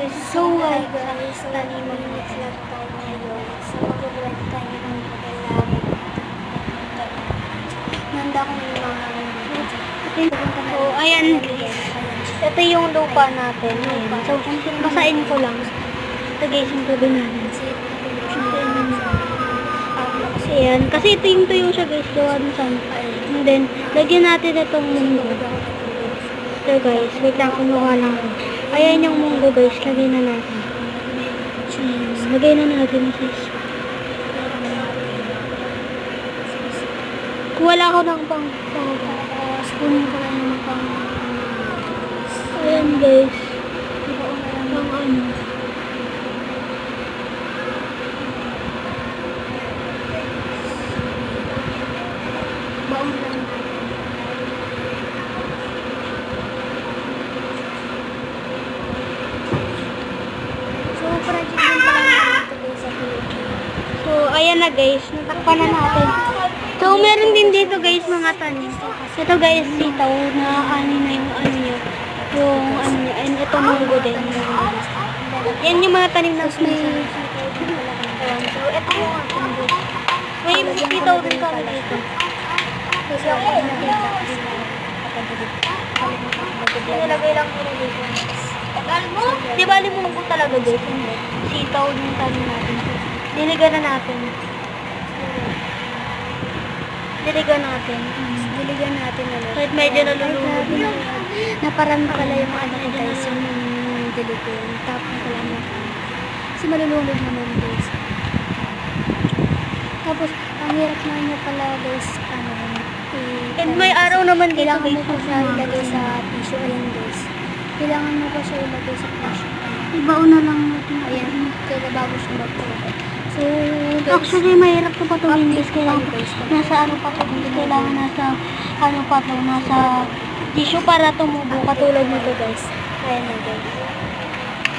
So hi guys, talimang vlog tayo ngayon. So mag-vlog tayo ng paglalakad. Nanda ko yung mga So, ayan guys. Ito yung lupa natin. Ayan. So, basahin ko lang. Ito guys, yung tubig natin. Ayan. Kasi ito yung tuyo siya guys. Gawa ng sampa. And then, lagyan natin itong munggo. Ito guys. Wait lang, kumuha lang ako. Ayan yung munggo guys. Lagyan na natin. Lagay na natin guys. Wala ko ng pang kunin ko lang yung pang ayan guys. Pang ano. baon lang. So, project din pala namin ito sa So, ayan na guys. Natakpan na natin. So, meron din dito guys mga tanim. Ito guys, sitaw na ano na yung ano niya. Yung ano niya. And ito munggo din. Yan yung mga tanim na may... So, ito yung munggo. May sitaw din kami dito. Kasi ako nakita Nilagay lang ko dito. Di ba munggo talaga guys? Sitaw yung tanim natin. Diligan na natin. Diligan natin. Diligan natin ulit. Kahit medyo nalulunod na. Naparami pala yung ano ko guys, yung diligan. Tapos pala na. Kasi malulunod naman guys. Tapos, ang hirap na niya pala guys, ano, And may araw naman dito kailangan mo guys. pa siya ilagay sa tissue. Ayan guys. Kailangan mo pa siya ilagay sa tissue. Ibaon na lang natin. Ayan, kaya bago siya magpupo. So, guys, Actually, mahirap ito patuloy guys. Kailangan guys. nasa ano pa ito guys. Kailangan nasa ano pa ito. Nasa tissue para tumubo. Katulad nito guys. Ayan na guys.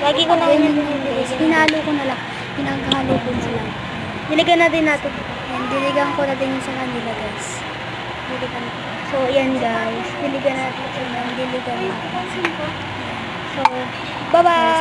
Lagi ko na Ayan yun na guys. Hinalo ko na lang. Pinagkahalo ko na lang. Diligan na din natin. Ayan, diligan ko na din yung sa kanila guys. Diligan ko. So, yan guys. Diligan natin. Ayan, diligan natin. So, bye-bye!